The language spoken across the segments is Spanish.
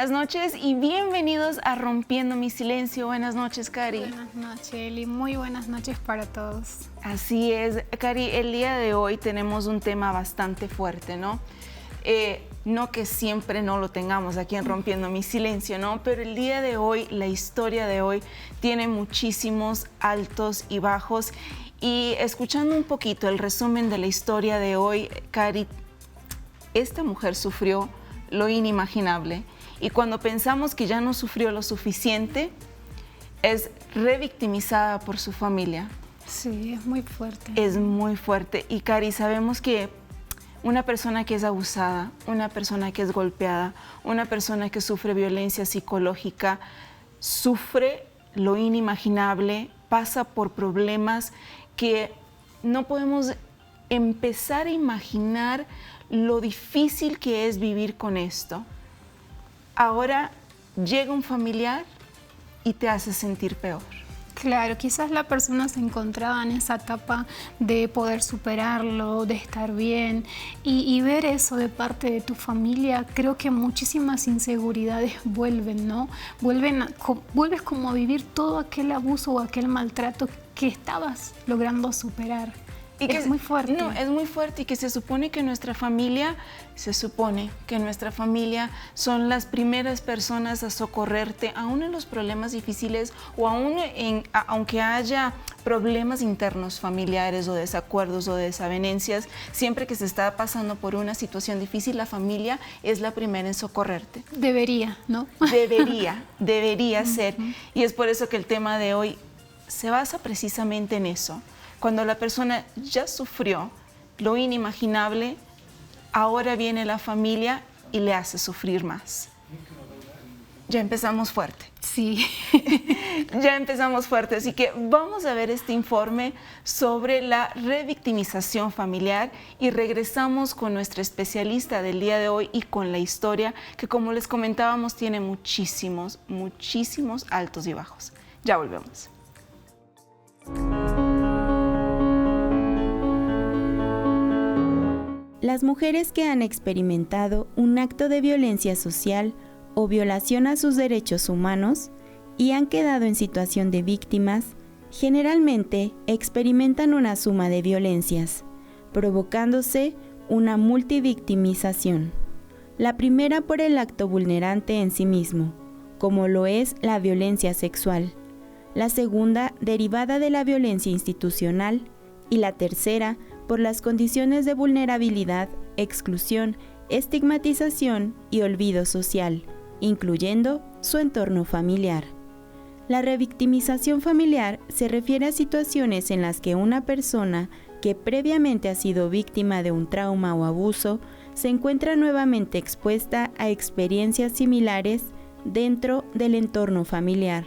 buenas noches y bienvenidos a Rompiendo mi Silencio. Buenas noches, Cari. Buenas noches, Eli. Muy buenas noches para todos. Así es, Cari, el día de hoy tenemos un tema bastante fuerte, ¿no? No que siempre no lo tengamos aquí en Rompiendo mi Silencio, ¿no? Pero el día de hoy, la historia de hoy, tiene muchísimos altos y bajos. Y escuchando un poquito el resumen de la historia de hoy, Cari, esta mujer sufrió lo inimaginable. Y cuando pensamos que ya no sufrió lo suficiente, es revictimizada por su familia. Sí, es muy fuerte. Es muy fuerte. Y Cari, sabemos que una persona que es abusada, una persona que es golpeada, una persona que sufre violencia psicológica, sufre lo inimaginable, pasa por problemas que no podemos empezar a imaginar lo difícil que es vivir con esto. Ahora llega un familiar y te hace sentir peor. Claro, quizás la persona se encontraba en esa etapa de poder superarlo, de estar bien y ver eso de parte de tu familia, creo que muchísimas inseguridades vuelven, ¿no? Vuelves como a vivir todo aquel abuso o aquel maltrato que estabas logrando superar. Y que es muy fuerte. No, es muy fuerte y que se supone que nuestra familia son las primeras personas a socorrerte, aún en los problemas difíciles o aunque haya problemas internos familiares o desacuerdos o desavenencias, siempre que se está pasando por una situación difícil, la familia es la primera en socorrerte. Debería, ¿no? Debería ser. Y es por eso que el tema de hoy se basa precisamente en eso. Cuando la persona ya sufrió lo inimaginable, ahora viene la familia y le hace sufrir más. Ya empezamos fuerte. Sí. Ya empezamos fuerte, así que vamos a ver este informe sobre la revictimización familiar y regresamos con nuestra especialista del día de hoy y con la historia que, como les comentábamos, tiene muchísimos altos y bajos. Ya volvemos. Las mujeres que han experimentado un acto de violencia social o violación a sus derechos humanos y han quedado en situación de víctimas, generalmente experimentan una suma de violencias, provocándose una multivictimización. La primera por el acto vulnerante en sí mismo, como lo es la violencia sexual. La segunda derivada de la violencia institucional y la tercera por las condiciones de vulnerabilidad, exclusión, estigmatización y olvido social, incluyendo su entorno familiar. La revictimización familiar se refiere a situaciones en las que una persona que previamente ha sido víctima de un trauma o abuso se encuentra nuevamente expuesta a experiencias similares dentro del entorno familiar,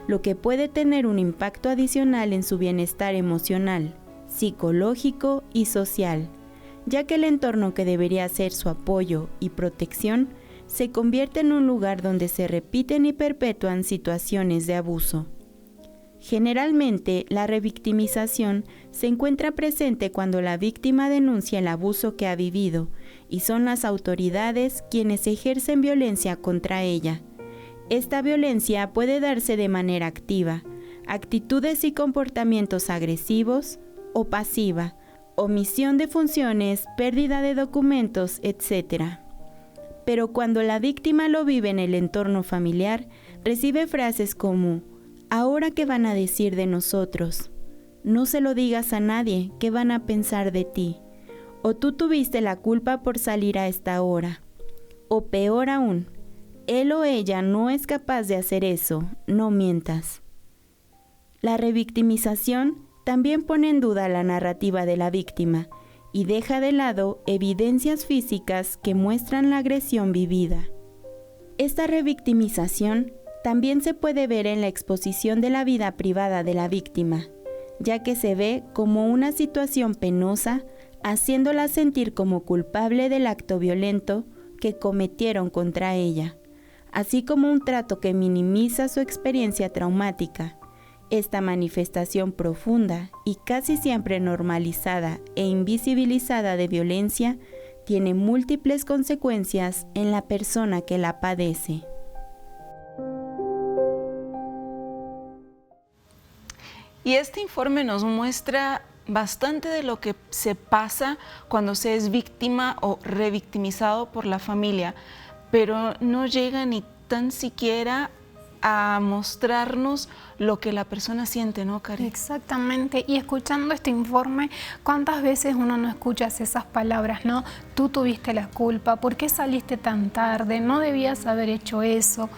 lo que puede tener un impacto adicional en su bienestar emocional, psicológico y social, ya que el entorno que debería ser su apoyo y protección se convierte en un lugar donde se repiten y perpetúan situaciones de abuso. Generalmente, la revictimización se encuentra presente cuando la víctima denuncia el abuso que ha vivido y son las autoridades quienes ejercen violencia contra ella. Esta violencia puede darse de manera activa, actitudes y comportamientos agresivos, o pasiva, omisión de funciones, pérdida de documentos, etc. Pero cuando la víctima lo vive en el entorno familiar, recibe frases como: ¿ahora qué van a decir de nosotros? No se lo digas a nadie, ¿qué van a pensar de ti? O tú tuviste la culpa por salir a esta hora. O peor aún, él o ella no es capaz de hacer eso, no mientas. La revictimización también pone en duda la narrativa de la víctima y deja de lado evidencias físicas que muestran la agresión vivida. Esta revictimización también se puede ver en la exposición de la vida privada de la víctima, ya que se ve como una situación penosa, haciéndola sentir como culpable del acto violento que cometieron contra ella, así como un trato que minimiza su experiencia traumática. Esta manifestación profunda y casi siempre normalizada e invisibilizada de violencia tiene múltiples consecuencias en la persona que la padece. Y este informe nos muestra bastante de lo que se pasa cuando se es víctima o revictimizado por la familia, pero no llega ni tan siquiera a mostrarnos lo que la persona siente, ¿no, Cari? Exactamente, y escuchando este informe, ¿cuántas veces uno no escucha esas palabras, no? Tú tuviste la culpa, ¿por qué saliste tan tarde? No debías haber hecho eso.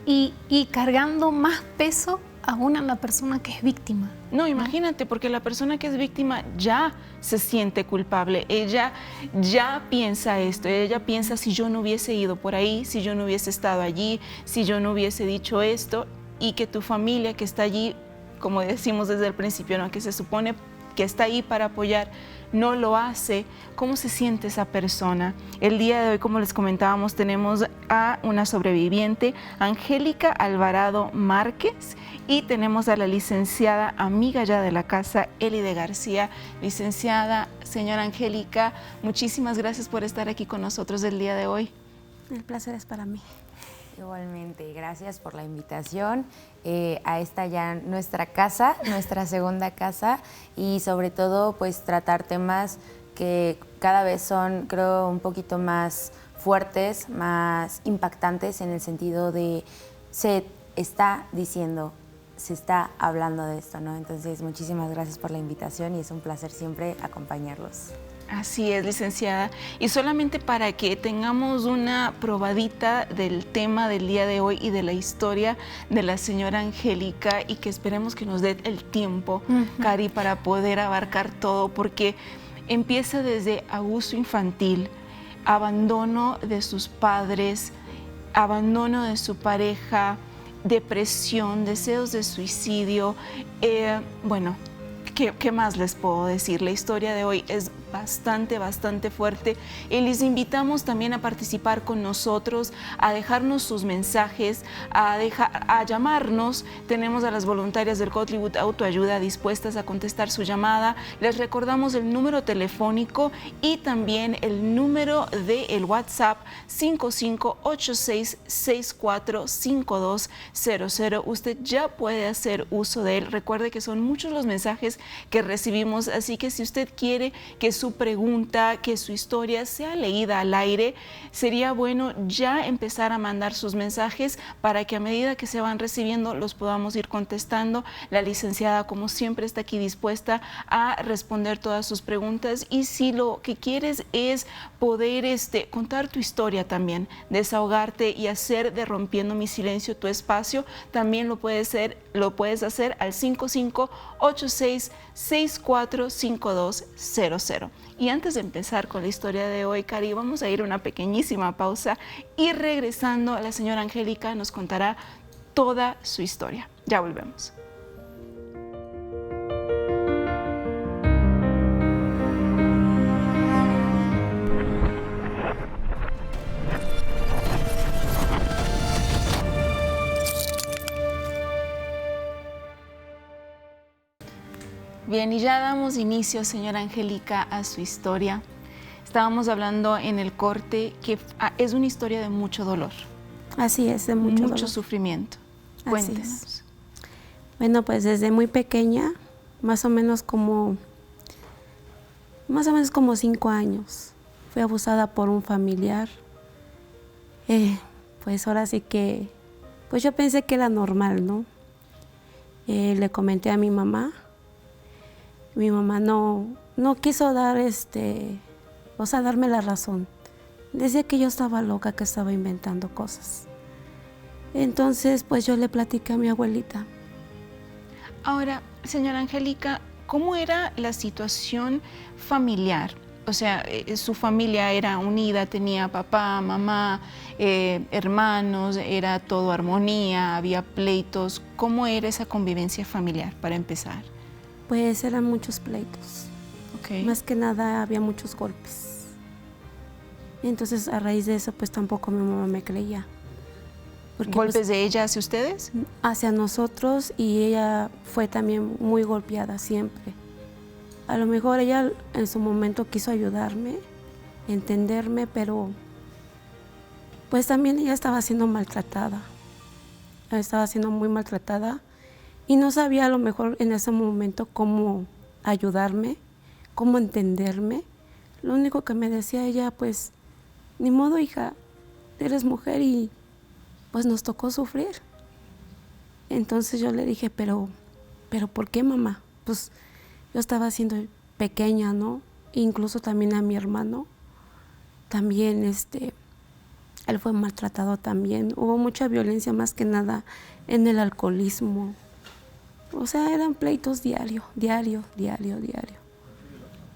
Y cargando más peso aún a la persona que es víctima. No, imagínate, porque la persona que es víctima ya se siente culpable, ella ya piensa esto, ella piensa si yo no hubiese ido por ahí, si yo no hubiese estado allí, si yo no hubiese dicho esto, y que tu familia que está allí, como decimos desde el principio, ¿no? Que se supone que está ahí para apoyar, no lo hace. ¿Cómo se siente esa persona? El día de hoy, como les comentábamos, tenemos a una sobreviviente, Angélica Alvarado Márquez, y tenemos a la licenciada amiga ya de la casa, Elide García. Licenciada, señora Angélica, muchísimas gracias por estar aquí con nosotros el día de hoy. El placer es para mí. Igualmente, gracias por la invitación a esta ya nuestra casa, nuestra segunda casa, y sobre todo pues tratar temas que cada vez son, creo, un poquito más fuertes, más impactantes en el sentido de se está diciendo, se está hablando de esto, ¿no? Entonces, muchísimas gracias por la invitación y es un placer siempre acompañarlos. Así es, licenciada. Y solamente para que tengamos una probadita del tema del día de hoy y de la historia de la señora Angélica, y que esperemos que nos dé el tiempo, Cari, para poder abarcar todo, porque empieza desde abuso infantil, abandono de sus padres, abandono de su pareja, depresión, deseos de suicidio. Bueno, ¿qué más les puedo decir? La historia de hoy es bastante fuerte, y les invitamos también a participar con nosotros, a dejarnos sus mensajes, a llamarnos. Tenemos a las voluntarias del Cotribut Autoayuda dispuestas a contestar su llamada. Les recordamos el número telefónico y también el número del WhatsApp 5586645200. Usted ya puede hacer uso de él. Recuerde que son muchos los mensajes que recibimos, así que si usted quiere que su pregunta, que su historia sea leída al aire, sería bueno ya empezar a mandar sus mensajes para que a medida que se van recibiendo los podamos ir contestando. La licenciada, como siempre, está aquí dispuesta a responder todas sus preguntas, y si lo que quieres es poder contar tu historia también, desahogarte y hacer de Rompiendo mi Silencio tu espacio, también lo puedes hacer al 5586645200. Y antes de empezar con la historia de hoy, Cari, vamos a ir a una pequeñísima pausa, y regresando, la señora Angélica nos contará toda su historia. Ya volvemos. Bien, y ya damos inicio, señora Angélica, a su historia. Estábamos hablando en el corte que es una historia de mucho dolor. Así es, de mucho dolor. Sufrimiento. Cuéntenos. Bueno, pues desde muy pequeña, más o menos como 5 años, fui abusada por un familiar. Pues ahora sí que, pues yo pensé que era normal, ¿no? Le comenté a mi mamá. Mi mamá no quiso darme la razón. Decía que yo estaba loca, que estaba inventando cosas. Entonces, pues yo le platiqué a mi abuelita. Ahora, señora Angélica, ¿cómo era la situación familiar? O sea, su familia era unida, tenía papá, mamá, hermanos, era todo armonía, había pleitos. ¿Cómo era esa convivencia familiar, para empezar? Pues eran muchos pleitos. Okay. Más que nada había muchos golpes. Entonces, a raíz de eso, pues tampoco mi mamá me creía. Porque, ¿Golpes pues, de ella hacia ustedes? Hacia nosotros, y ella fue también muy golpeada siempre. A lo mejor ella en su momento quiso ayudarme, entenderme, pero pues también ella estaba siendo maltratada. Estaba siendo muy maltratada. y no sabía a lo mejor en ese momento cómo ayudarme, cómo entenderme. Lo único que me decía ella, pues, ni modo, hija, eres mujer y pues nos tocó sufrir. Entonces yo le dije, pero ¿por qué, mamá? Pues yo estaba siendo pequeña, ¿no? Incluso también a mi hermano, también él fue maltratado también. Hubo mucha violencia, más que nada en el alcoholismo. O sea, eran pleitos diario.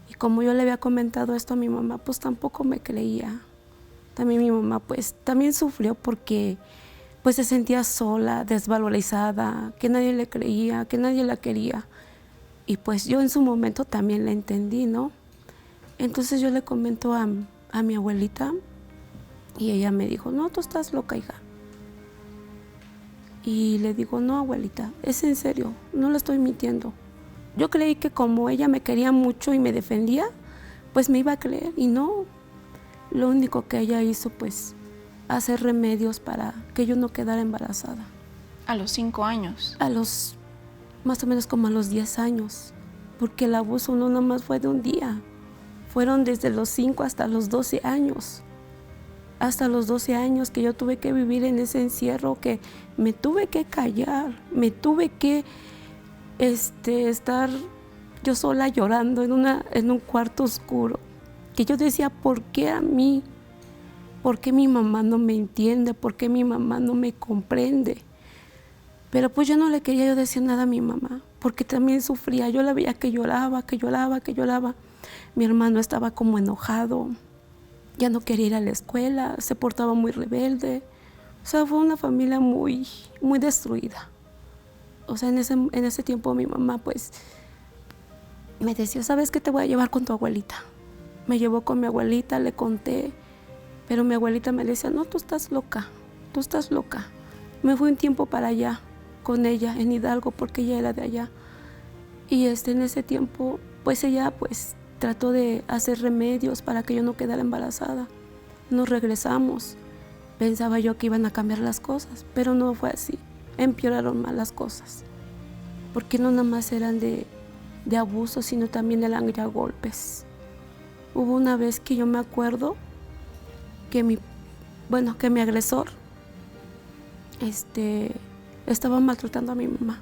Y como yo le había comentado esto a mi mamá, pues tampoco me creía. También mi mamá, pues, también sufrió porque pues se sentía sola, desvalorizada, que nadie le creía, que nadie la quería. Y pues yo en su momento también la entendí, ¿no? Entonces yo le comento a mi abuelita y ella me dijo, no, tú estás loca, hija. Y le digo, no, abuelita, es en serio, no lo estoy mintiendo. Yo creí que como ella me quería mucho y me defendía, pues me iba a creer, y no. Lo único que ella hizo, pues, hacer remedios para que yo no quedara embarazada. A los 5 años. Más o menos como a los 10 años, porque el abuso no nada más fue de un día, fueron desde los 5 hasta los 12 años. Hasta los 12 años que yo tuve que vivir en ese encierro, que me tuve que callar, me tuve que estar yo sola llorando en un cuarto oscuro, que yo decía, ¿por qué a mí? ¿Por qué mi mamá no me entiende? ¿Por qué mi mamá no me comprende? Pero pues yo no le quería yo decir nada a mi mamá, porque también sufría. Yo la veía que lloraba. Mi hermano estaba como enojado, ya no quería ir a la escuela, se portaba muy rebelde. O sea, fue una familia muy, muy destruida. O sea, en ese tiempo mi mamá pues me decía, ¿sabes qué? Te voy a llevar con tu abuelita. Me llevó con mi abuelita, le conté, pero mi abuelita me decía, no, tú estás loca. Me fui un tiempo para allá con ella en Hidalgo porque ella era de allá. Y en ese tiempo pues ella pues trató de hacer remedios para que yo no quedara embarazada. Nos regresamos. Pensaba yo que iban a cambiar las cosas, pero no fue así. Empeoraron más las cosas. Porque no nada más eran de abuso, sino también eran ya golpes. Hubo una vez que yo me acuerdo que mi agresor estaba maltratando a mi mamá.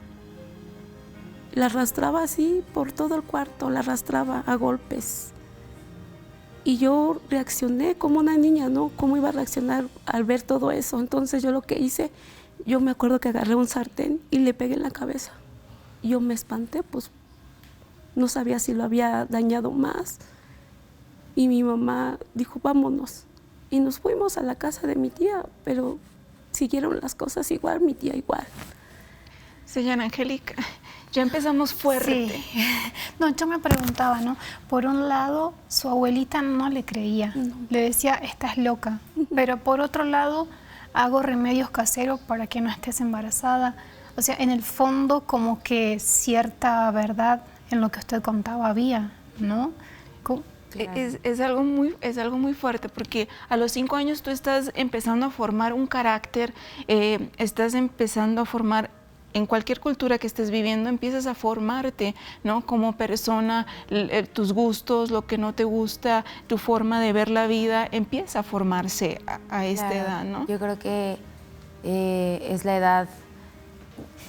La arrastraba así por todo el cuarto, la arrastraba a golpes. Y yo reaccioné como una niña, ¿no? ¿Cómo iba a reaccionar al ver todo eso? Entonces yo lo que hice, yo me acuerdo que agarré un sartén y le pegué en la cabeza. Yo me espanté, pues no sabía si lo había dañado más. Y mi mamá dijo, vámonos. Y nos fuimos a la casa de mi tía, pero siguieron las cosas igual, mi tía igual. Señora Angélica, ya empezamos fuerte. Sí. No, yo me preguntaba, ¿no? Por un lado, su abuelita no le creía, le decía, estás loca. Pero por otro lado, hago remedios caseros para que no estés embarazada. O sea, en el fondo, como que cierta verdad en lo que usted contaba había, ¿no? Claro. Es algo muy fuerte, porque a los 5 años tú estás empezando a formar un carácter, estás empezando a formar, en cualquier cultura que estés viviendo, empiezas a formarte, ¿no? Como persona, tus gustos, lo que no te gusta, tu forma de ver la vida, empieza a formarse a esta edad, ¿no? Yo creo que es la edad,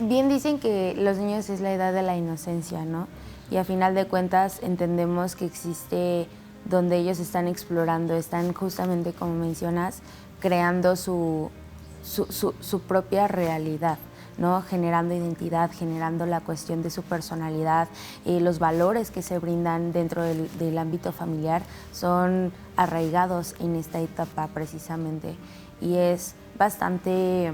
bien dicen que los niños es la edad de la inocencia, ¿no? Y a final de cuentas entendemos que existe donde ellos están explorando, están justamente como mencionas, creando su propia realidad, ¿no? Generando identidad, generando la cuestión de su personalidad, los valores que se brindan dentro del ámbito familiar son arraigados en esta etapa precisamente, y es bastante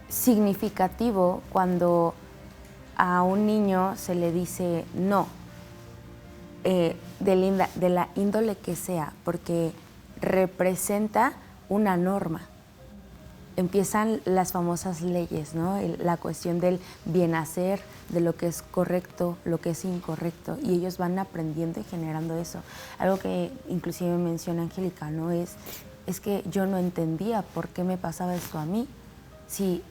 significativo cuando a un niño se le dice no, de la índole que sea, porque representa una norma. Empiezan las famosas leyes, ¿no? La cuestión del bien hacer, de lo que es correcto, lo que es incorrecto, y ellos van aprendiendo y generando eso. Algo que inclusive menciona Angélica, ¿no? Es que yo no entendía por qué me pasaba esto a mí, si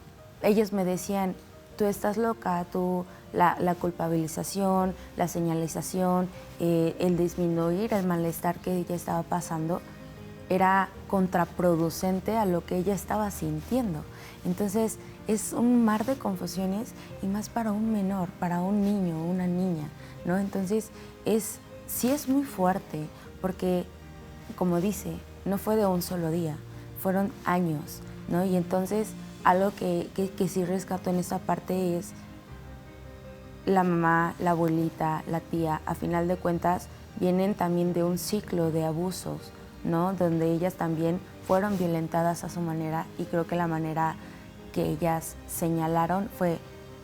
ellos me decían, tú estás loca, tú la culpabilización, la señalización, el disminuir el malestar que ella estaba pasando era contraproducente a lo que ella estaba sintiendo. Entonces es un mar de confusiones y más para un menor, para un niño o una niña, ¿no? Entonces sí es muy fuerte porque, como dice, no fue de un solo día, fueron años, ¿no? Y entonces algo que sí rescato en esta parte es la mamá, la abuelita, la tía, a final de cuentas vienen también de un ciclo de abusos, ¿no? Donde ellas también fueron violentadas a su manera y creo que la manera que ellas señalaron fue,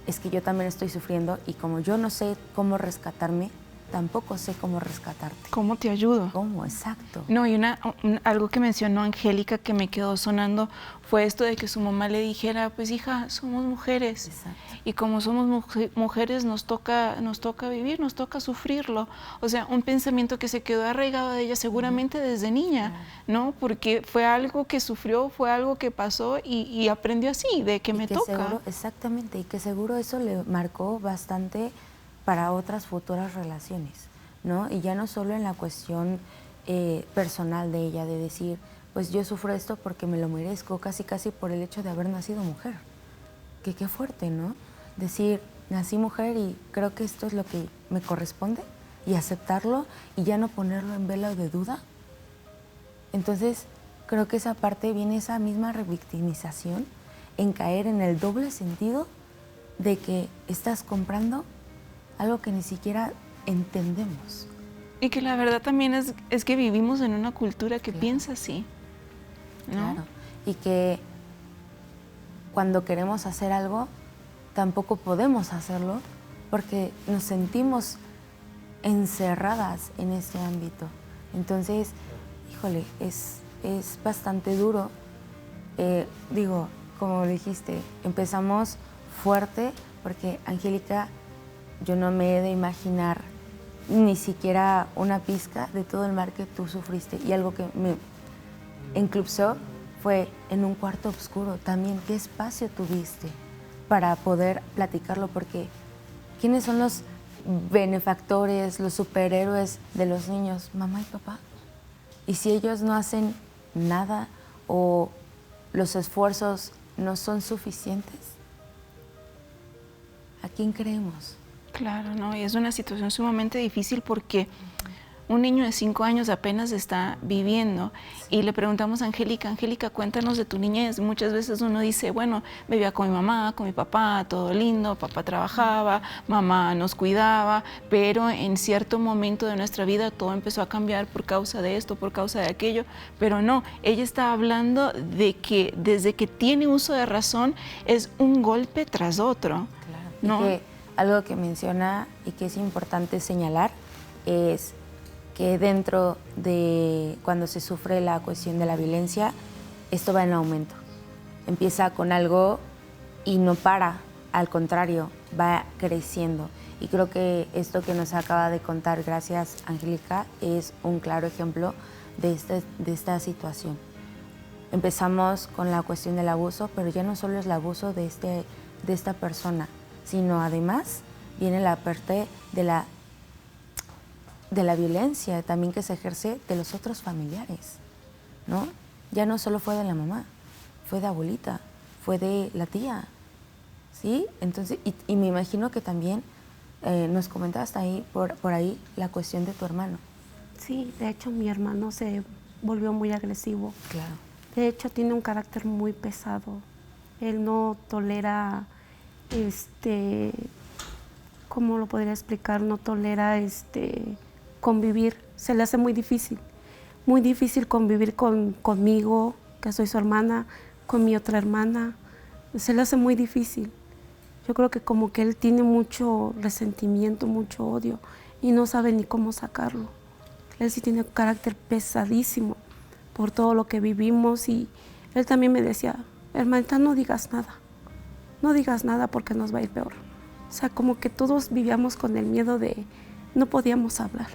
es que yo también estoy sufriendo y como yo no sé cómo rescatarme, tampoco sé cómo rescatarte. ¿Cómo te ayudo? ¿Cómo? Exacto. No, y algo que mencionó Angélica que me quedó sonando fue esto de que su mamá le dijera, pues hija, somos mujeres. Exacto. Y como somos mujeres nos toca vivir, nos toca sufrirlo. O sea, un pensamiento que se quedó arraigado de ella seguramente desde niña, ¿no? Porque fue algo que sufrió, fue algo que pasó y aprendió así, de que me toca. Seguro, exactamente, y que seguro eso le marcó bastante para otras futuras relaciones, ¿no? Y ya no solo en la cuestión personal de ella, de decir, pues yo sufro esto porque me lo merezco, casi por el hecho de haber nacido mujer. Que qué fuerte, ¿no? Decir, nací mujer y creo que esto es lo que me corresponde y aceptarlo y ya no ponerlo en vela de duda. Entonces, creo que esa parte viene esa misma revictimización en caer en el doble sentido de que estás comprando algo que ni siquiera entendemos. Y que la verdad también es que vivimos en una cultura que piensa así, ¿no? Claro. Y que cuando queremos hacer algo, tampoco podemos hacerlo porque nos sentimos encerradas en este ámbito. Entonces, híjole, es bastante duro. Digo, como dijiste, empezamos fuerte porque Angélica, yo no me he de imaginar ni siquiera una pizca de todo el mal que tú sufriste. Y algo que me enclipsó fue en un cuarto oscuro. También, ¿qué espacio tuviste para poder platicarlo? Porque ¿quiénes son los benefactores, los superhéroes de los niños? Mamá y papá. Y si ellos no hacen nada o los esfuerzos no son suficientes, ¿a quién creemos? Claro, ¿no? Y es una situación sumamente difícil porque un niño de 5 años apenas está viviendo y le preguntamos a Angélica, cuéntanos de tu niñez. Muchas veces uno dice, bueno, vivía con mi mamá, con mi papá, todo lindo, papá trabajaba, mamá nos cuidaba, pero en cierto momento de nuestra vida todo empezó a cambiar por causa de esto, por causa de aquello, pero no, ella está hablando de que desde que tiene uso de razón es un golpe tras otro. Claro. ¿No? Y que algo que menciona y que es importante señalar es que dentro de cuando se sufre la cuestión de la violencia, esto va en aumento. Empieza con algo y no para, al contrario, va creciendo. Y creo que esto que nos acaba de contar, gracias Angélica, es un claro ejemplo de esta situación. Empezamos con la cuestión del abuso, pero ya no solo es el abuso de esta persona, sino además viene la parte de la violencia también que se ejerce de los otros familiares, ¿no? Ya no solo fue de la mamá, fue de abuelita, fue de la tía, ¿sí? Entonces, y me imagino que también nos comentabas ahí, por ahí la cuestión de tu hermano. Sí, de hecho mi hermano se volvió muy agresivo. Claro. De hecho tiene un carácter muy pesado. Él no tolera, ¿cómo lo podría explicar? No tolera convivir, se le hace muy difícil convivir conmigo, que soy su hermana, con mi otra hermana, se le hace muy difícil. Yo creo que como que él tiene mucho resentimiento, mucho odio y no sabe ni cómo sacarlo. Él sí tiene un carácter pesadísimo por todo lo que vivimos y él también me decía, hermanita, no digas nada porque nos va a ir peor. O sea, como que todos vivíamos con el miedo de no podíamos hablar,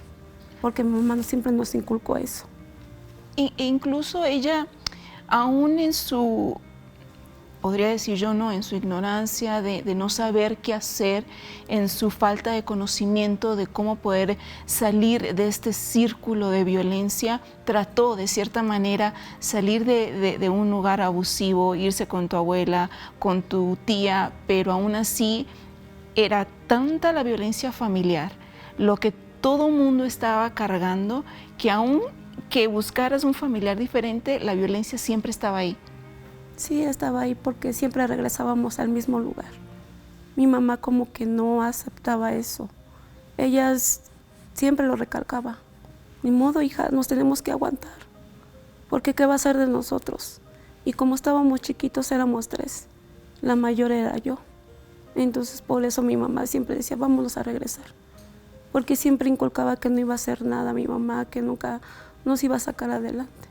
porque mi mamá siempre nos inculcó eso. E incluso ella, aún en su podría decir yo, no, en su ignorancia, de no saber qué hacer, en su falta de conocimiento de cómo poder salir de este círculo de violencia, trató de cierta manera salir de un lugar abusivo, irse con tu abuela, con tu tía, pero aún así era tanta la violencia familiar, lo que todo mundo estaba cargando, que aún que buscaras un familiar diferente, la violencia siempre estaba ahí. Sí, estaba ahí porque siempre regresábamos al mismo lugar. Mi mamá como que no aceptaba eso. Ella siempre lo recalcaba. Ni modo, hija, nos tenemos que aguantar. Porque ¿qué va a ser de nosotros? Y como estábamos chiquitos, éramos 3. La mayor era yo. Entonces por eso mi mamá siempre decía, vámonos a regresar. Porque siempre inculcaba que no iba a hacer nada mi mamá, que nunca nos iba a sacar adelante.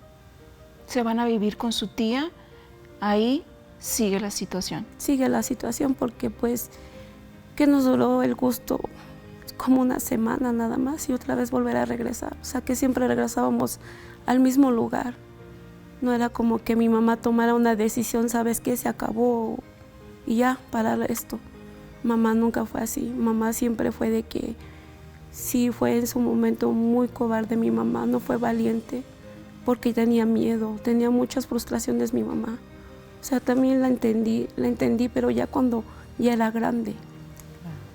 Se van a vivir con su tía. Ahí sigue la situación. Sigue la situación porque pues que nos duró el gusto como una semana nada más y otra vez volver a regresar. O sea que siempre regresábamos al mismo lugar. No era como que mi mamá tomara una decisión, ¿sabes qué? Se acabó y ya, parar esto. Mamá nunca fue así. Mamá siempre fue de que sí fue en su momento muy cobarde mi mamá, no fue valiente porque tenía miedo, tenía muchas frustraciones mi mamá. O sea, también la entendí, pero ya cuando ya era grande.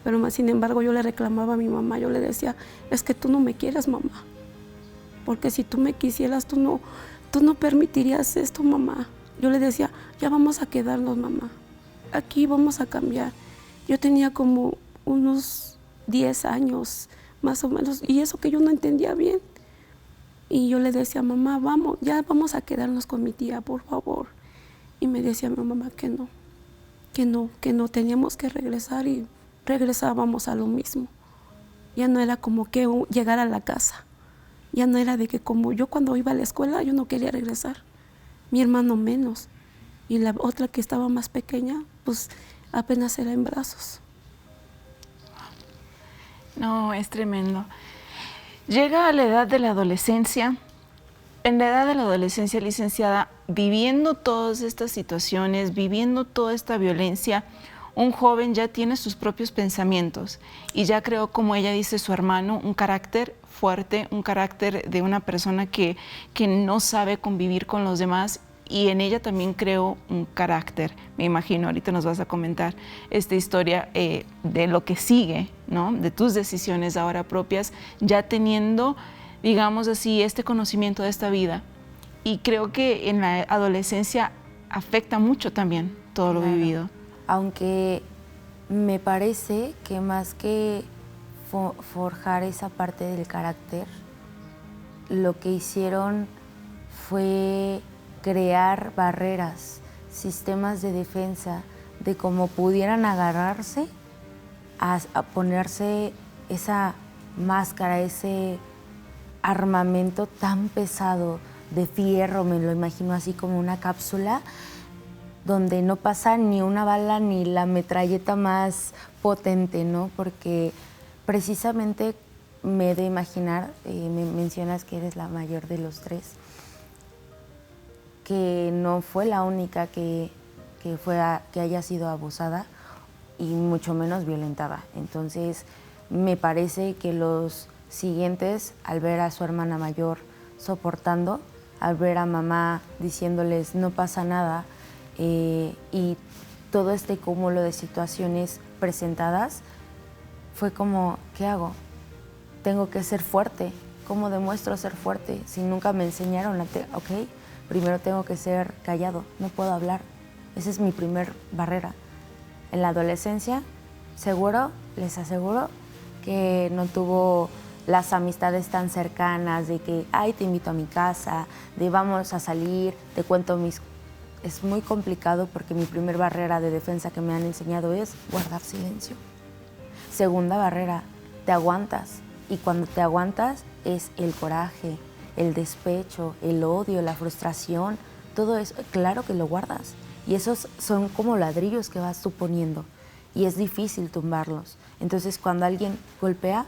Pero más sin embargo yo le reclamaba a mi mamá, yo le decía, es que tú no me quieres, mamá. Porque si tú me quisieras, tú no permitirías esto, mamá. Yo le decía, ya vamos a quedarnos, mamá. Aquí vamos a cambiar. Yo tenía como unos 10 años, más o menos, y eso que yo no entendía bien. Y yo le decía, mamá, vamos, ya vamos a quedarnos con mi tía, por favor. Y me decía mi mamá que no, teníamos que regresar y regresábamos a lo mismo. Ya no era como que llegar a la casa. Ya no era de que como yo cuando iba a la escuela yo no quería regresar. Mi hermano menos. Y la otra que estaba más pequeña, pues apenas era en brazos. No, es tremendo. Llega a la edad de la adolescencia. En la edad de la adolescencia, licenciada, viviendo todas estas situaciones, viviendo toda esta violencia, un joven ya tiene sus propios pensamientos y ya creó, como ella dice, su hermano, un carácter fuerte, un carácter de una persona que no sabe convivir con los demás, y en ella también creó un carácter. Me imagino, ahorita nos vas a comentar esta historia de lo que sigue, ¿no? De tus decisiones ahora propias, ya teniendo, digamos así, este conocimiento de esta vida. Y creo que en la adolescencia afecta mucho también todo lo vivido. Aunque me parece que más que forjar esa parte del carácter, lo que hicieron fue crear barreras, sistemas de defensa, de cómo pudieran agarrarse a ponerse esa máscara, ese armamento tan pesado de fierro, me lo imagino así como una cápsula, donde no pasa ni una bala ni la metralleta más potente, ¿no? Porque precisamente me he de imaginar, me mencionas que eres la mayor de los 3, que no fue la única que haya sido abusada y mucho menos violentada. Entonces, me parece que los siguientes, al ver a su hermana mayor soportando, al ver a mamá diciéndoles no pasa nada, y todo este cúmulo de situaciones presentadas, fue como, ¿qué hago? Tengo que ser fuerte. ¿Cómo demuestro ser fuerte? Si nunca me enseñaron, ok, primero tengo que ser callado, no puedo hablar. Esa es mi primer barrera. En la adolescencia, seguro, les aseguro, que no tuvo las amistades tan cercanas de que, ay, te invito a mi casa, de vamos a salir, te cuento mis... Es muy complicado porque mi primer barrera de defensa que me han enseñado es guardar silencio. Segunda barrera, te aguantas. Y cuando te aguantas es el coraje, el despecho, el odio, la frustración, todo eso, claro que lo guardas. Y esos son como ladrillos que vas tú poniendo. Y es difícil tumbarlos. Entonces, cuando alguien golpea,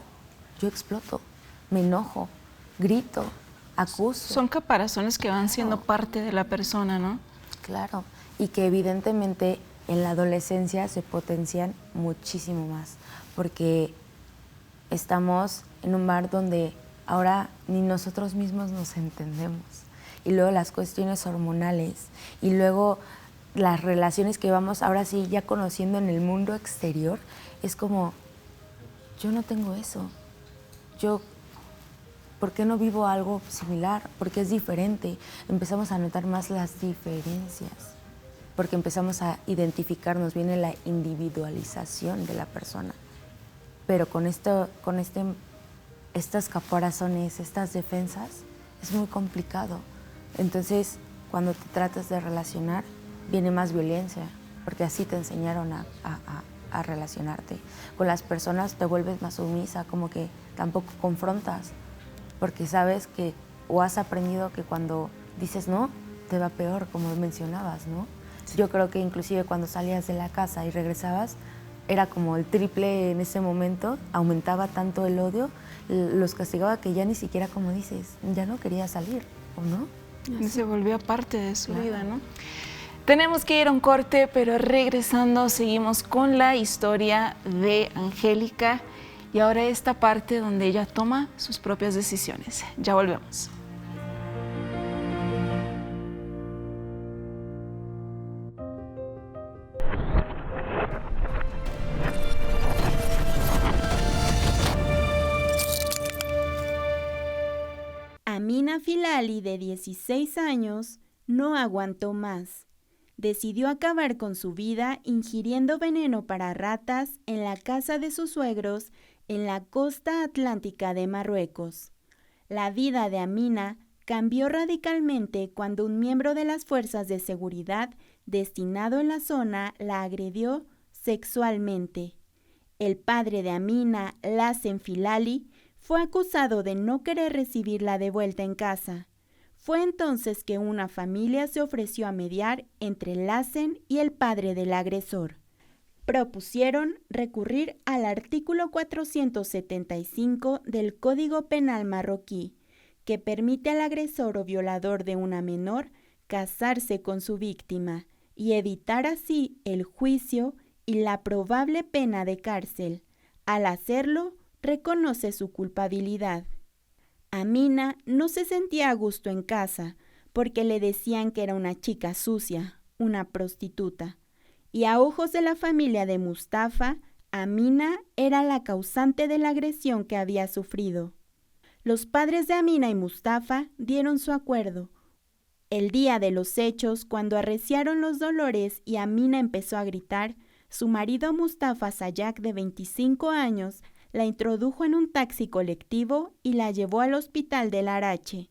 yo exploto, me enojo, grito, acuso. Son caparazones que van siendo parte de la persona, ¿no? Claro. y que evidentemente en la adolescencia se potencian muchísimo más, porque estamos en un mar donde ahora ni nosotros mismos nos entendemos, y luego las cuestiones hormonales, y luego las relaciones que vamos ahora sí ya conociendo en el mundo exterior, es como, yo no tengo eso, ¿por qué no vivo algo similar? Porque es diferente. Empezamos a notar más las diferencias, porque empezamos a identificarnos, viene la individualización de la persona. Pero con estas caparazones, estas defensas, es muy complicado. Entonces, cuando te tratas de relacionar, viene más violencia, porque así te enseñaron a relacionarte. Con las personas te vuelves más sumisa, como que tampoco confrontas, porque sabes que, o has aprendido que cuando dices no, te va peor, como mencionabas, ¿no? Sí. Yo creo que inclusive cuando salías de la casa y regresabas, era como el triple en ese momento, aumentaba tanto el odio, los castigaba que ya ni siquiera, como dices, ya no quería salir, ¿o no? Y se volvió parte de su vida, ¿no? Tenemos que ir a un corte, pero regresando seguimos con la historia de Angélica y ahora esta parte donde ella toma sus propias decisiones. Ya volvemos. Amina Filali, de 16 años, no aguantó más. Decidió acabar con su vida ingiriendo veneno para ratas en la casa de sus suegros en la costa atlántica de Marruecos. La vida de Amina cambió radicalmente cuando un miembro de las fuerzas de seguridad destinado en la zona la agredió sexualmente. El padre de Amina, Lassen Filali, fue acusado de no querer recibirla de vuelta en casa. Fue entonces que una familia se ofreció a mediar entre Lassen y el padre del agresor. Propusieron recurrir al artículo 475 del Código Penal marroquí, que permite al agresor o violador de una menor casarse con su víctima y evitar así el juicio y la probable pena de cárcel. Al hacerlo, reconoce su culpabilidad. Amina no se sentía a gusto en casa porque le decían que era una chica sucia, una prostituta. Y a ojos de la familia de Mustafa, Amina era la causante de la agresión que había sufrido. Los padres de Amina y Mustafa dieron su acuerdo. El día de los hechos, cuando arreciaron los dolores y Amina empezó a gritar, su marido Mustafa Sayak, de 25 años, la introdujo en un taxi colectivo y la llevó al hospital del Arache,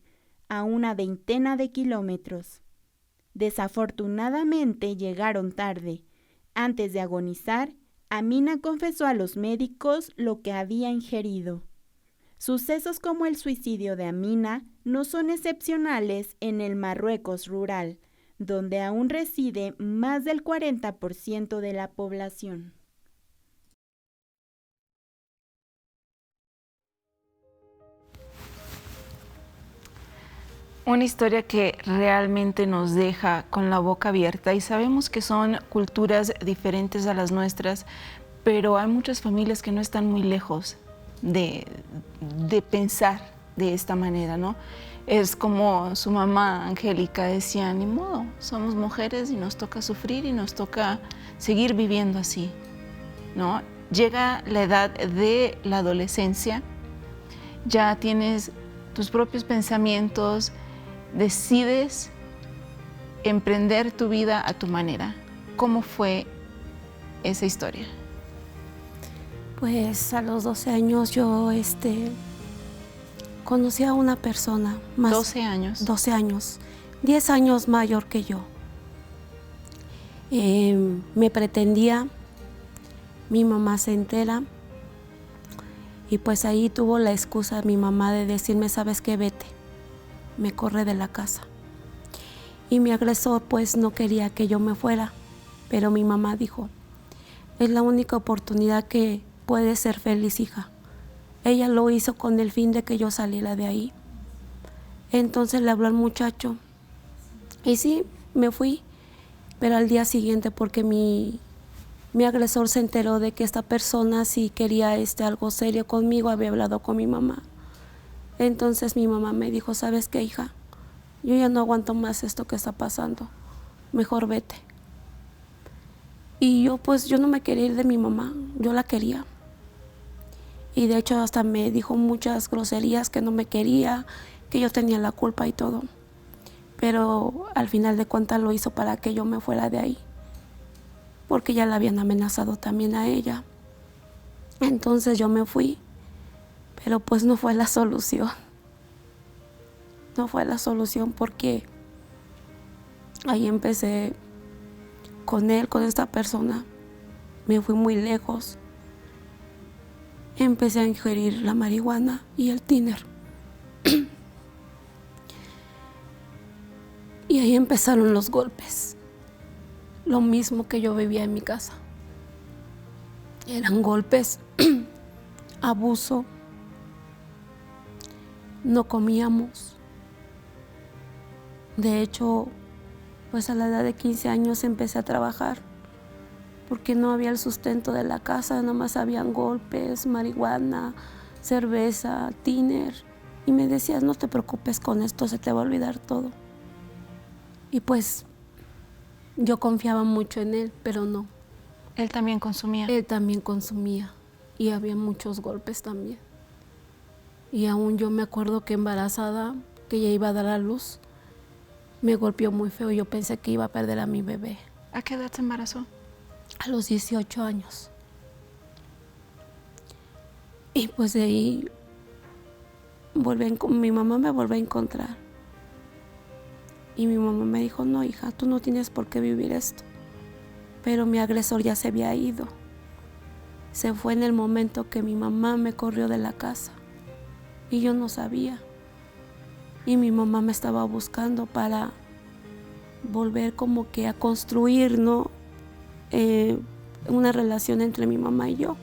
a una 20 de kilómetros. Desafortunadamente llegaron tarde. Antes de agonizar, Amina confesó a los médicos lo que había ingerido. Sucesos como el suicidio de Amina no son excepcionales en el Marruecos rural, donde aún reside más del 40% de la población. Una historia que realmente nos deja con la boca abierta, y sabemos que son culturas diferentes a las nuestras, pero hay muchas familias que no están muy lejos de pensar de esta manera, ¿no? Es como su mamá Angélica decía, ni modo, somos mujeres y nos toca sufrir y nos toca seguir viviendo así, ¿no? Llega la edad de la adolescencia, ya tienes tus propios pensamientos, decides emprender tu vida a tu manera. ¿Cómo fue esa historia? Pues a los 12 años yo conocí a una persona más. 12 años. 12 años, 10 años mayor que yo. Me pretendía, mi mamá se entera y pues ahí tuvo la excusa mi mamá de decirme, ¿sabes qué? Vete. Me corre de la casa. Y mi agresor pues no quería que yo me fuera, pero mi mamá dijo, es la única oportunidad que puedes ser feliz, hija. Ella lo hizo con el fin de que yo saliera de ahí. Entonces le habló al muchacho y sí, me fui. Pero al día siguiente, porque mi agresor se enteró de que esta persona sí quería algo serio conmigo, había hablado con mi mamá. Entonces mi mamá me dijo, ¿sabes qué, hija? Yo ya no aguanto más esto que está pasando, mejor vete. Y yo no me quería ir de mi mamá, yo la quería. Y de hecho hasta me dijo muchas groserías, que no me quería, que yo tenía la culpa y todo. Pero al final de cuentas lo hizo para que yo me fuera de ahí, porque ya la habían amenazado también a ella. Entonces yo me fui, pero pues no fue la solución. No fue la solución, porque ahí empecé con él, con esta persona. Me fui muy lejos. Empecé a ingerir la marihuana y el tiner. Y ahí empezaron los golpes. Lo mismo que yo vivía en mi casa. Eran golpes, abuso. No comíamos. De hecho, pues a la edad de 15 años empecé a trabajar, porque no había el sustento de la casa, nada más habían golpes, marihuana, cerveza, tiner. Y me decías, no te preocupes con esto, se te va a olvidar todo. Y pues yo confiaba mucho en él, pero no. Él también consumía. Él también consumía y había muchos golpes también. Y aún yo me acuerdo que embarazada, que ya iba a dar a luz, me golpeó muy feo. Yo pensé que iba a perder a mi bebé. ¿A qué edad se embarazó? A los 18 años. Y pues de ahí mi mamá me volvió a encontrar. Y mi mamá me dijo, no, hija, tú no tienes por qué vivir esto. Pero mi agresor ya se había ido. Se fue en el momento que mi mamá me corrió de la casa. Y yo no sabía. Y mi mamá me estaba buscando para volver como que a construir, ¿no? Una relación entre mi mamá y yo.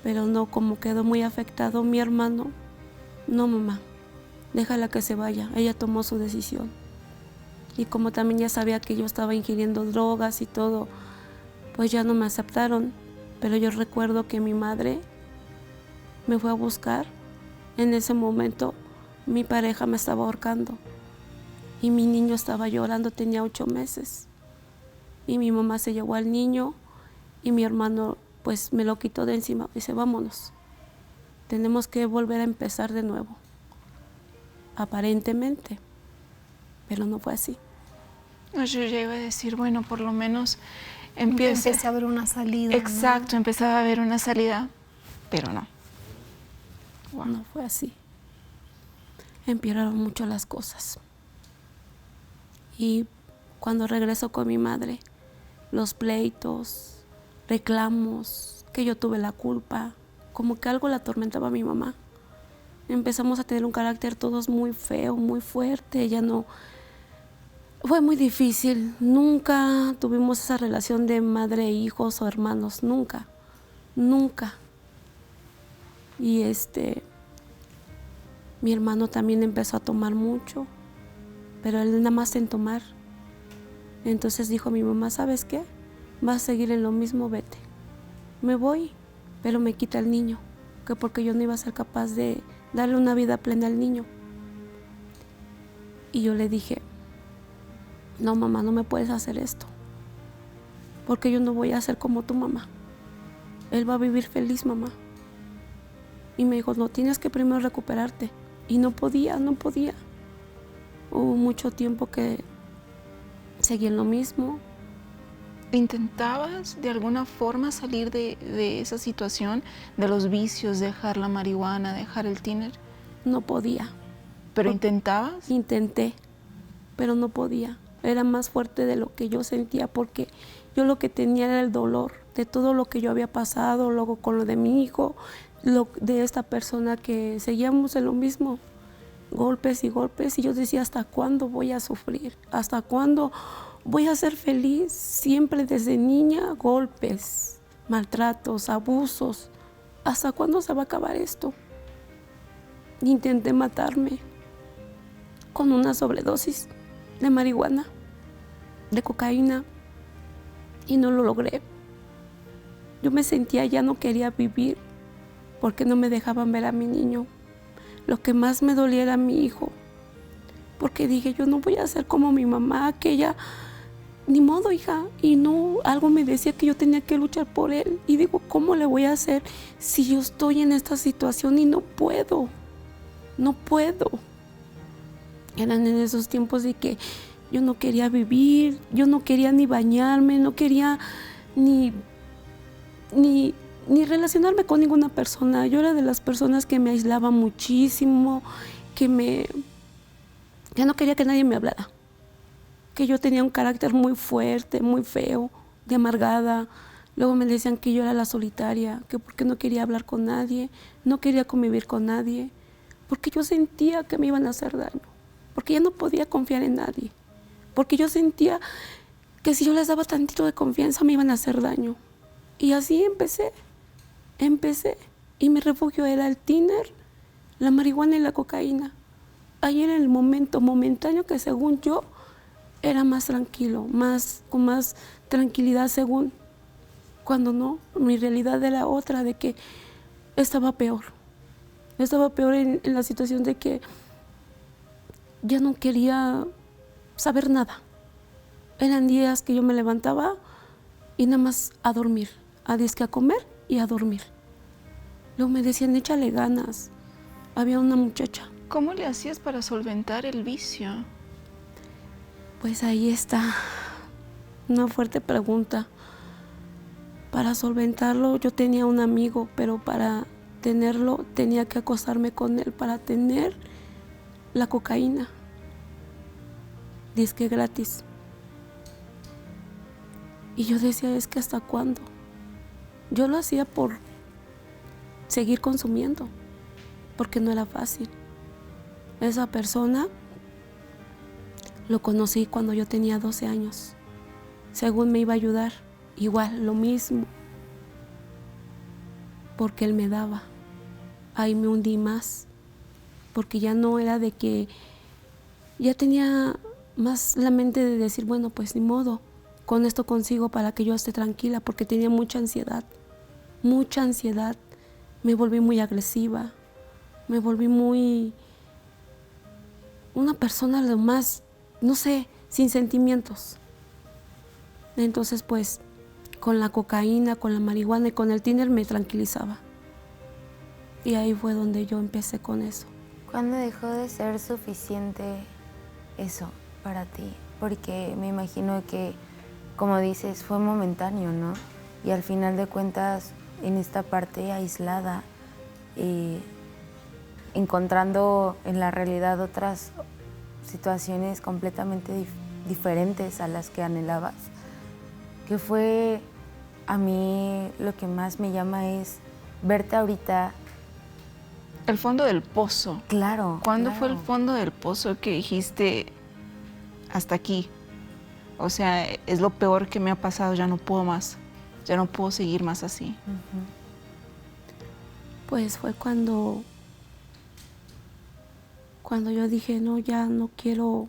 Pero no, como quedó muy afectado mi hermano. No, mamá, déjala que se vaya. Ella tomó su decisión. Y como también ya sabía que yo estaba ingiriendo drogas y todo, pues ya no me aceptaron. Pero yo recuerdo que mi madre me fue a buscar. En ese momento mi pareja me estaba ahorcando y mi niño estaba llorando, tenía 8 meses. Y mi mamá se llevó al niño y mi hermano pues me lo quitó de encima. Dice, vámonos, tenemos que volver a empezar de nuevo. Aparentemente, pero no fue así. Yo ya iba a decir, bueno, por lo menos empecé a ver una salida. Exacto, ¿no? Empezaba a ver una salida, pero no. Wow. No fue así. Empeoraron mucho las cosas. Y cuando regreso con mi madre, los pleitos, reclamos, que yo tuve la culpa, como que algo la atormentaba a mi mamá. Empezamos a tener un carácter todos muy feo, muy fuerte. Ella no... Fue muy difícil. Nunca tuvimos esa relación de madre, hijos o hermanos. Nunca. Nunca. Y mi hermano también empezó a tomar mucho, pero él nada más en tomar. Entonces dijo mi mamá, ¿sabes qué? Vas a seguir en lo mismo, vete. Me voy, pero me quita el niño, que porque yo no iba a ser capaz de darle una vida plena al niño. Y yo le dije, no, mamá, no me puedes hacer esto, porque yo no voy a ser como tu mamá. Él va a vivir feliz, mamá. Y me dijo, no, tienes que primero recuperarte. Y no podía. Hubo mucho tiempo que seguí en lo mismo. ¿Intentabas de alguna forma salir de esa situación, de los vicios, dejar la marihuana, dejar el tiner? No podía. ¿Pero intentabas? Intenté, pero no podía. Era más fuerte de lo que yo sentía, porque yo lo que tenía era el dolor de todo lo que yo había pasado, luego con lo de mi hijo, de esta persona, que seguíamos en lo mismo, golpes y golpes. Y yo decía, ¿hasta cuándo voy a sufrir? ¿Hasta cuándo voy a ser feliz? Siempre desde niña, golpes, maltratos, abusos. ¿Hasta cuándo se va a acabar esto? Intenté matarme con una sobredosis de marihuana. de cocaína y no lo logré. Yo me sentía, ya no quería vivir porque no me dejaban ver a mi niño. Lo que más me dolía era mi hijo, porque dije, yo no voy a ser como mi mamá, que ella, ni modo, hija. Y no, algo me decía que yo tenía que luchar por él. Y digo, ¿cómo le voy a hacer si yo estoy en esta situación y no puedo? No puedo. Eran en esos tiempos de que yo no quería vivir, yo no quería ni bañarme, no quería ni relacionarme con ninguna persona. Yo era de las personas que me aislaba muchísimo, que no quería que nadie me hablara, que yo tenía un carácter muy fuerte, muy feo, de amargada. Luego me decían que yo era la solitaria, que porque no quería hablar con nadie, no quería convivir con nadie, porque yo sentía que me iban a hacer daño, porque ya no podía confiar en nadie, porque yo sentía que si yo les daba tantito de confianza me iban a hacer daño. Y así empecé. Y mi refugio era el tiner, la marihuana y la cocaína. Ahí era el momento momentáneo que según yo era más tranquilo, con más tranquilidad según, cuando no, mi realidad era otra, de que estaba peor. Estaba peor en la situación de que ya no quería saber nada. Eran días que yo me levantaba y nada más a dormir, a disque a comer y a dormir. Luego me decían, échale ganas. Había una muchacha. ¿Cómo le hacías para solventar el vicio? Pues ahí está, una fuerte pregunta. Para solventarlo yo tenía un amigo, pero para tenerlo tenía que acostarme con él para tener la cocaína. Disque gratis. Y yo decía, es que ¿hasta cuándo? Yo lo hacía por seguir consumiendo, porque no era fácil. Esa persona lo conocí cuando yo tenía 12 años. Según me iba a ayudar, igual, lo mismo. Porque él me daba. Ahí me hundí más. Porque ya no era de que... Ya tenía más la mente de decir, bueno, pues ni modo. Con esto consigo para que yo esté tranquila, porque tenía mucha ansiedad. Mucha ansiedad. Me volví muy agresiva. Me volví muy... una persona lo más, no sé, sin sentimientos. Entonces, pues, con la cocaína, con la marihuana y con el tiner me tranquilizaba. Y ahí fue donde yo empecé con eso. ¿Cuándo dejó de ser suficiente eso para ti? Porque me imagino que, como dices, fue momentáneo, ¿no? Y al final de cuentas, en esta parte aislada, encontrando en la realidad otras situaciones completamente diferentes a las que anhelabas, que fue, a mí lo que más me llama es verte ahorita. El fondo del pozo. Claro. ¿Cuándo claro. fue el fondo del pozo que dijiste, hasta aquí? O sea, es lo peor que me ha pasado, ya no puedo más, ya no puedo seguir más así. Uh-huh. Pues fue cuando yo dije, no, ya no quiero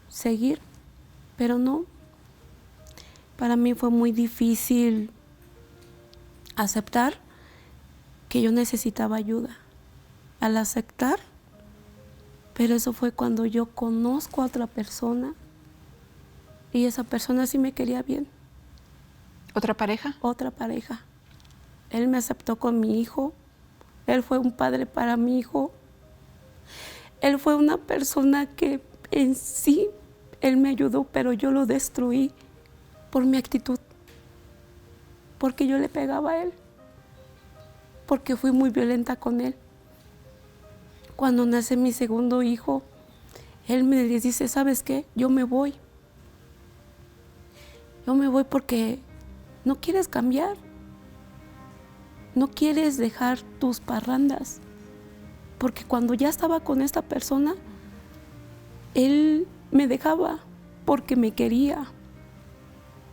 seguir, pero no. Para mí fue muy difícil aceptar que yo necesitaba ayuda. Al aceptar, pero eso fue cuando yo conozco a otra persona y esa persona sí me quería bien. ¿Otra pareja? Otra pareja. Él me aceptó con mi hijo. Él fue un padre para mi hijo. Él fue una persona que en sí, él me ayudó, pero yo lo destruí por mi actitud. Porque yo le pegaba a él. Porque fui muy violenta con él. Cuando nace mi segundo hijo, él me dice, ¿sabes qué? Yo me voy. Yo me voy porque no quieres cambiar. No quieres dejar tus parrandas. Porque cuando ya estaba con esta persona, él me dejaba porque me quería.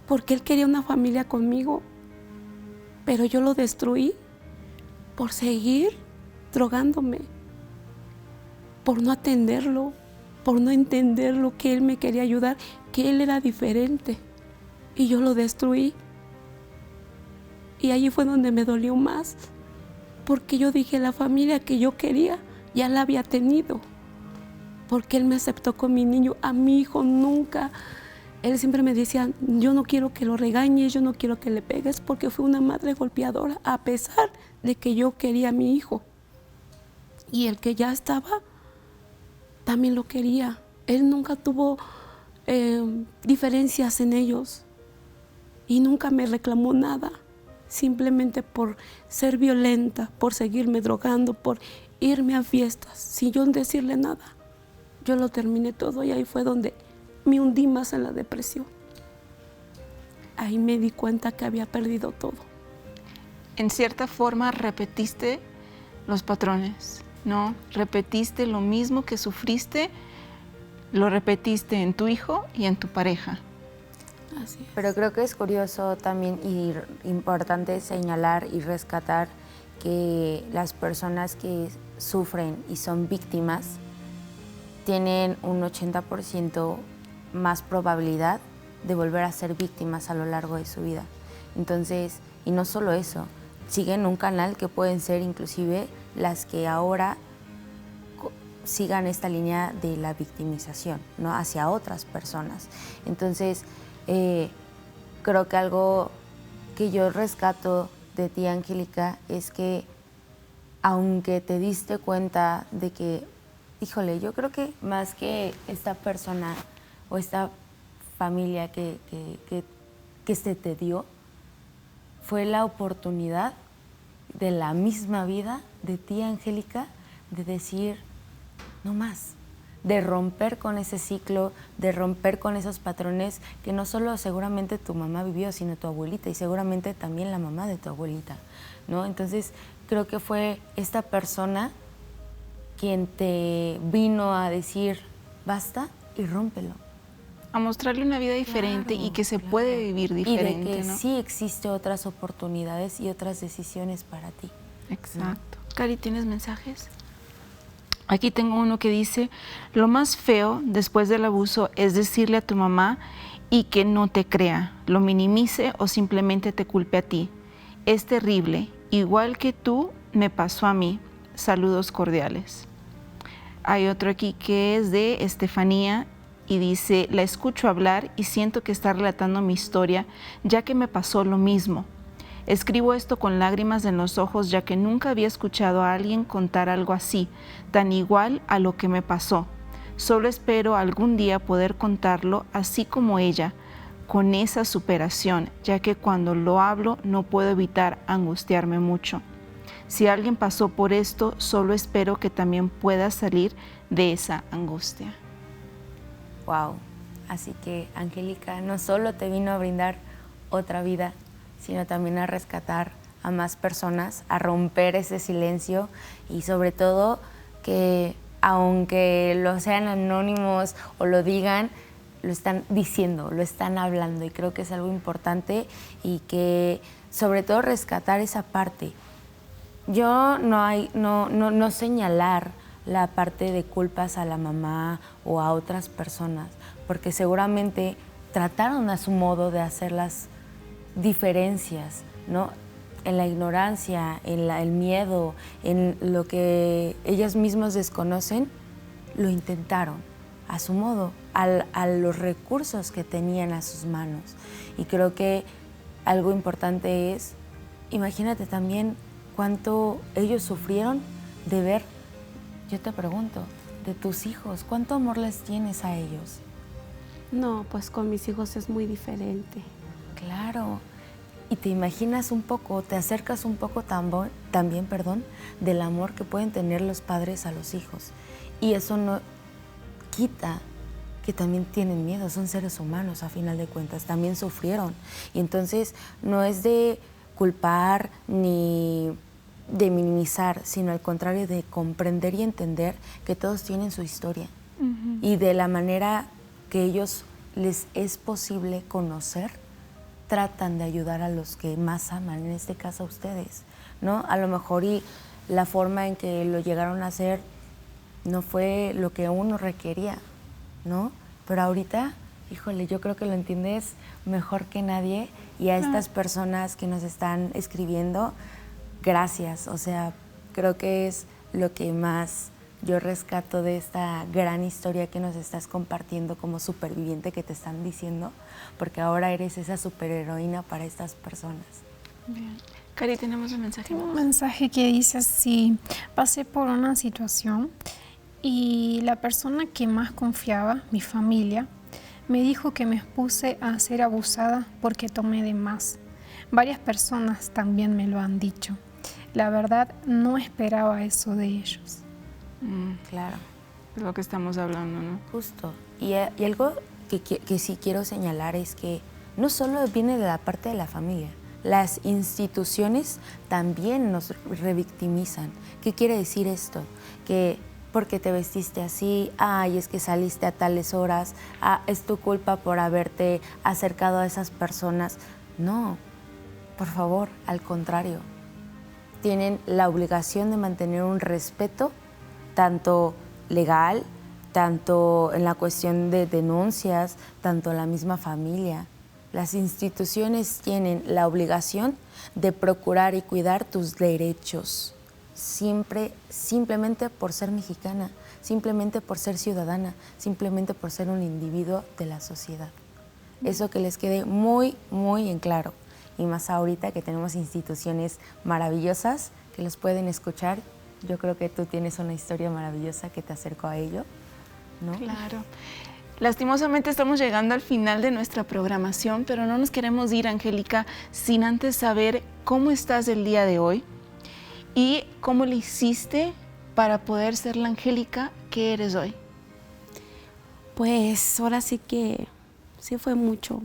Porque él quería una familia conmigo. Pero yo lo destruí por seguir drogándome. Por no atenderlo, por no entender lo que él me quería ayudar, que él era diferente. Y yo lo destruí. Y allí fue donde me dolió más, porque yo dije, la familia que yo quería ya la había tenido, porque él me aceptó con mi niño. A mi hijo nunca, él siempre me decía, yo no quiero que lo regañes, yo no quiero que le pegues, porque fue una madre golpeadora, a pesar de que yo quería a mi hijo. Y el que ya estaba, también lo quería. Él nunca tuvo diferencias en ellos y nunca me reclamó nada, simplemente por ser violenta, por seguirme drogando, por irme a fiestas, sin yo decirle nada. Yo lo terminé todo y ahí fue donde me hundí más en la depresión. Ahí me di cuenta que había perdido todo. En cierta forma repetiste los patrones, ¿no? Repetiste lo mismo que sufriste, lo repetiste en tu hijo y en tu pareja. Así es. Pero creo que es curioso también y importante señalar y rescatar que las personas que sufren y son víctimas tienen un 80% más probabilidad de volver a ser víctimas a lo largo de su vida. Entonces, y no solo eso, siguen un canal que pueden ser inclusive las que ahora sigan esta línea de la victimización, ¿no? Hacia otras personas. Entonces, creo que algo que yo rescato de ti, Angélica, es que aunque te diste cuenta de que, híjole, yo creo que más que esta persona o esta familia que se te dio, fue la oportunidad de la misma vida de ti, Angélica, de decir, no más, de romper con ese ciclo, de romper con esos patrones que no solo seguramente tu mamá vivió, sino tu abuelita y seguramente también la mamá de tu abuelita, ¿no? Entonces, creo que fue esta persona quien te vino a decir, basta y rómpelo. A mostrarle una vida diferente, claro, y que se puede vivir diferente, y de que ¿no? sí existe otras oportunidades y otras decisiones para ti. Exacto. ¿No? Cari, ¿tienes mensajes? Aquí tengo uno que dice, lo más feo después del abuso es decirle a tu mamá y que no te crea, lo minimice o simplemente te culpe a ti. Es terrible, igual que tú me pasó a mí. Saludos cordiales. Hay otro aquí que es de Estefanía y dice, la escucho hablar y siento que está relatando mi historia ya que me pasó lo mismo. Escribo esto con lágrimas en los ojos ya que nunca había escuchado a alguien contar algo así, tan igual a lo que me pasó. Solo espero algún día poder contarlo así como ella, con esa superación, ya que cuando lo hablo no puedo evitar angustiarme mucho. Si alguien pasó por esto, solo espero que también pueda salir de esa angustia. Wow. Así que, Angélica, no solo te vino a brindar otra vida, sino también a rescatar a más personas, a romper ese silencio y sobre todo que aunque lo sean anónimos o lo digan, lo están diciendo, lo están hablando y creo que es algo importante y que sobre todo rescatar esa parte. Yo no señalar la parte de culpas a la mamá o a otras personas, porque seguramente trataron a su modo de hacer las diferencias, ¿no? En la ignorancia, en el miedo, en lo que ellas mismas desconocen, lo intentaron a su modo, a los recursos que tenían a sus manos. Y creo que algo importante es, imagínate también cuánto ellos sufrieron de ver, yo te pregunto, de tus hijos, ¿cuánto amor les tienes a ellos? No, pues con mis hijos es muy diferente. Claro, y te imaginas un poco, te acercas un poco también, del amor que pueden tener los padres a los hijos. Y eso no quita que también tienen miedo, son seres humanos a final de cuentas, también sufrieron. Y entonces no es de culpar ni de minimizar, sino al contrario de comprender y entender que todos tienen su historia. Uh-huh. Y de la manera que ellos les es posible conocer, tratan de ayudar a los que más aman, en este caso a ustedes, ¿no? A lo mejor y la forma en que lo llegaron a hacer no fue lo que uno requería, ¿no? Pero ahorita, híjole, yo creo que lo entiendes mejor que nadie, y a estas personas que nos están escribiendo, gracias. O sea, creo que es lo que más yo rescato de esta gran historia que nos estás compartiendo como superviviente, que te están diciendo, porque ahora eres esa superheroína para estas personas. Bien. Cari, tenemos un mensaje más. Un mensaje que dice así: pasé por una situación y la persona que más confiaba, mi familia, me dijo que me expuse a ser abusada porque tomé de más. Varias personas también me lo han dicho. La verdad, no esperaba eso de ellos. Claro. Es lo que estamos hablando, ¿no? Justo. Y algo que sí quiero señalar es que no solo viene de la parte de la familia, las instituciones también nos revictimizan. ¿Qué quiere decir esto? Que porque te vestiste así, ay, es que saliste a tales horas, es tu culpa por haberte acercado a esas personas. No, por favor, al contrario. Tienen la obligación de mantener un respeto, tanto legal, tanto en la cuestión de denuncias, tanto la misma familia. Las instituciones tienen la obligación de procurar y cuidar tus derechos, siempre, simplemente por ser mexicana, simplemente por ser ciudadana, simplemente por ser un individuo de la sociedad. Eso que les quede muy, muy en claro. Y más ahorita que tenemos instituciones maravillosas que los pueden escuchar. Yo creo que tú tienes una historia maravillosa que te acercó a ello, ¿no? Claro. Lastimosamente estamos llegando al final de nuestra programación, pero no nos queremos ir, Angélica, sin antes saber cómo estás el día de hoy y cómo le hiciste para poder ser la Angélica que eres hoy. Pues ahora sí que sí fue mucho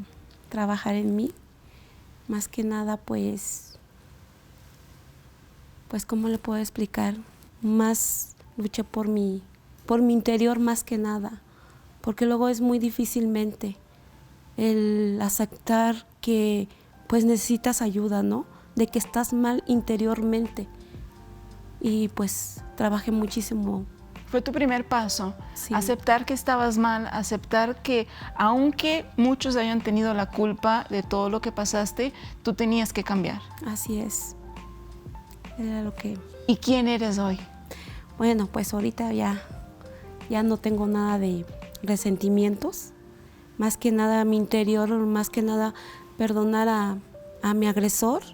trabajar en mí. Más que nada, pues ¿cómo le puedo explicar? Más luché por mi interior más que nada, porque luego es muy difícilmente el aceptar que pues necesitas ayuda, ¿no? De que estás mal interiormente. Y pues trabajé muchísimo. Fue tu primer paso, Sí. aceptar que estabas mal, aceptar que aunque muchos hayan tenido la culpa de todo lo que pasaste, tú tenías que cambiar. Así es. Era lo que... ¿Y quién eres hoy? Bueno, pues ahorita ya no tengo nada de resentimientos. Más que nada mi interior, más que nada perdonar a mi agresor.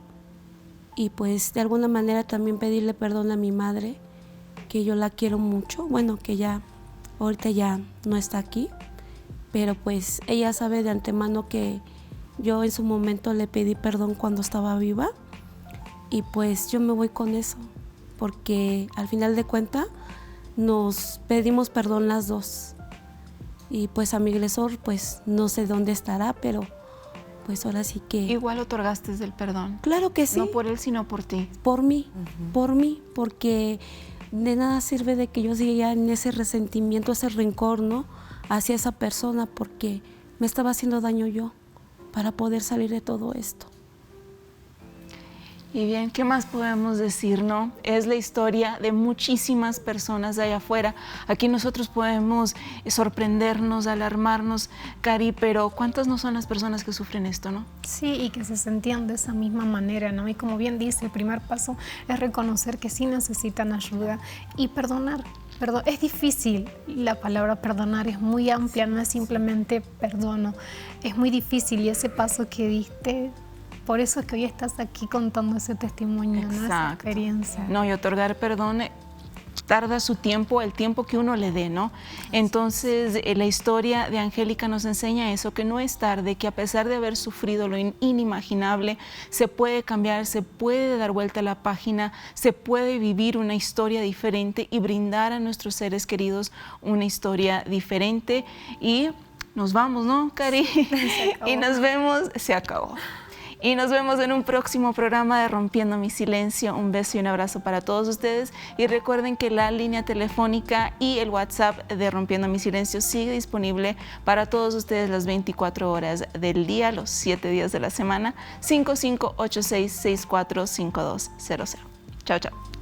Y pues de alguna manera también pedirle perdón a mi madre, que yo la quiero mucho. Bueno, que ya ahorita ya no está aquí. Pero pues ella sabe de antemano que yo en su momento le pedí perdón cuando estaba viva. Y pues yo me voy con eso, porque al final de cuentas nos pedimos perdón las dos. Y pues a mi agresor pues no sé dónde estará, pero pues ahora sí que... Igual otorgaste el perdón. Claro que sí. No por él, sino por ti. Por mí, porque de nada sirve de que yo siga en ese resentimiento, ese rencor, ¿no? Hacia esa persona, porque me estaba haciendo daño yo para poder salir de todo esto. Y bien, ¿qué más podemos decir, no? Es la historia de muchísimas personas de allá afuera. Aquí nosotros podemos sorprendernos, alarmarnos, Cari, pero ¿cuántas no son las personas que sufren esto, no? Sí, y que se sentían de esa misma manera, ¿no? Y como bien dice, el primer paso es reconocer que sí necesitan ayuda y perdonar. Es difícil, la palabra perdonar es muy amplia, no es simplemente perdono. Es muy difícil y ese paso que diste... Por eso es que hoy estás aquí contando ese testimonio, ¿no? Esa experiencia. No, y otorgar perdón tarda su tiempo, el tiempo que uno le dé, ¿no? Entonces, la historia de Angélica nos enseña eso, que no es tarde, que a pesar de haber sufrido lo inimaginable, se puede cambiar, se puede dar vuelta a la página, se puede vivir una historia diferente y brindar a nuestros seres queridos una historia diferente. Y nos vamos, ¿no, Cari? Y nos vemos, se acabó. Y nos vemos en un próximo programa de Rompiendo mi Silencio. Un beso y un abrazo para todos ustedes. Y recuerden que la línea telefónica y el WhatsApp de Rompiendo mi Silencio sigue disponible para todos ustedes las 24 horas del día, los 7 días de la semana, 5586-645200. Chao, chao.